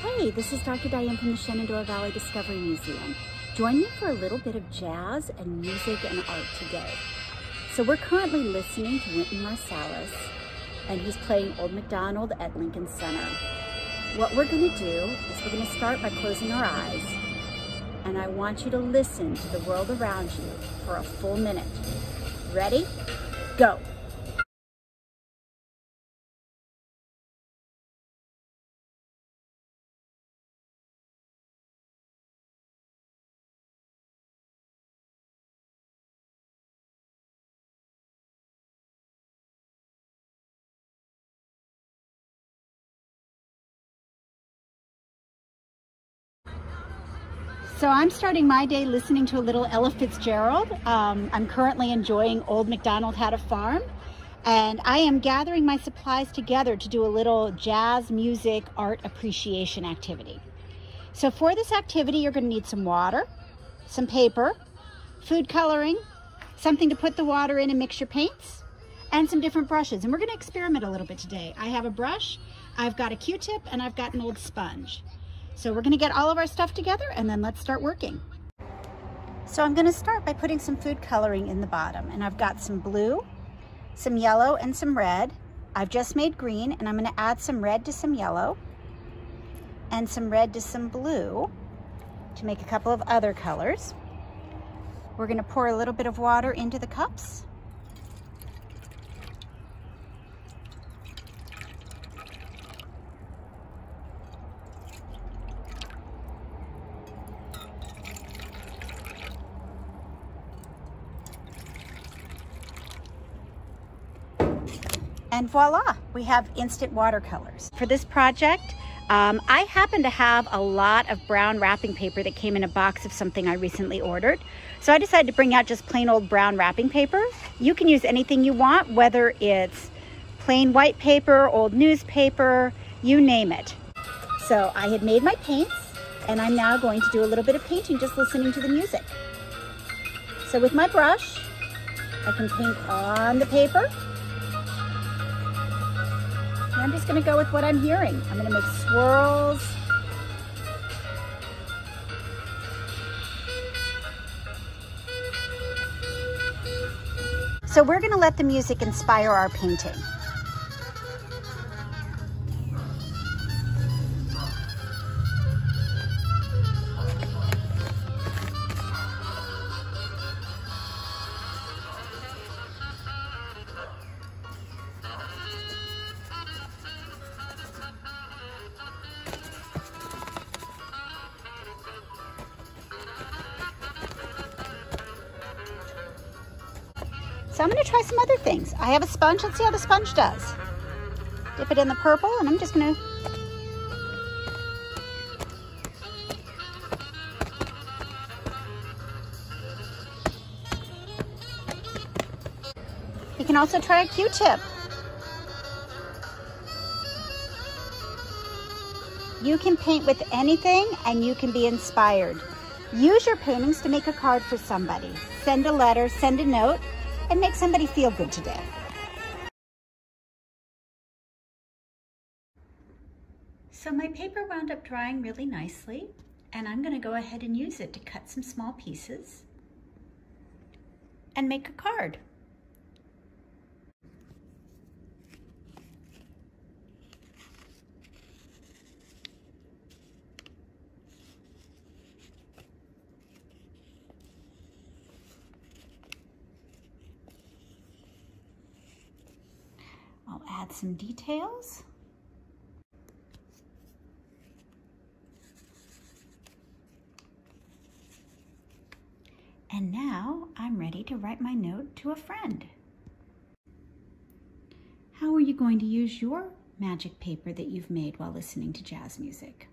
Hey, this is Dr. Diane from the Shenandoah Valley Discovery Museum. Join me for a little bit of jazz and music and art today. So we're currently listening to Wynton Marsalis, and he's playing Old MacDonald at Lincoln Center. What we're going to do is we're going to start by closing our eyes, and I want you to listen to the world around you for a full minute. Ready? Go! So I'm starting my day listening to a little Ella Fitzgerald. I'm currently enjoying Old MacDonald Had a Farm, and I am gathering my supplies together to do a little jazz music art appreciation activity. So for this activity, you're going to need some water, some paper, food coloring, something to put the water in and mix your paints, and some different brushes. And we're going to experiment a little bit today. I have a brush, I've got a Q-tip, and I've got an old sponge. So we're going to get all of our stuff together and then let's start working. So I'm going to start by putting some food coloring in the bottom, and I've got some blue, some yellow, and some red. I've just made green, and I'm going to add some red to some yellow and some red to some blue to make a couple of other colors. We're going to pour a little bit of water into the cups. And voila, we have instant watercolors. For this project, I happen to have a lot of brown wrapping paper that came in a box of something I recently ordered. So I decided to bring out just plain old brown wrapping paper. You can use anything you want, whether it's plain white paper, old newspaper, you name it. So I had made my paints, and I'm now going to do a little bit of painting just listening to the music. So with my brush, I can paint on the paper. I'm just going to go with what I'm hearing. I'm going to make swirls. So we're going to let the music inspire our painting. So I'm going to try some other things. I have a sponge. Let's see how the sponge does. Dip it in the purple, and I'm just going to... You can also try a Q-tip. You can paint with anything, and you can be inspired. Use your paintings to make a card for somebody. Send a letter, send a note, and make somebody feel good today. So my paper wound up drying really nicely, and I'm going to go ahead and use it to cut some small pieces and make a card. I'll add some details. And now I'm ready to write my note to a friend. How are you going to use your magic paper that you've made while listening to jazz music?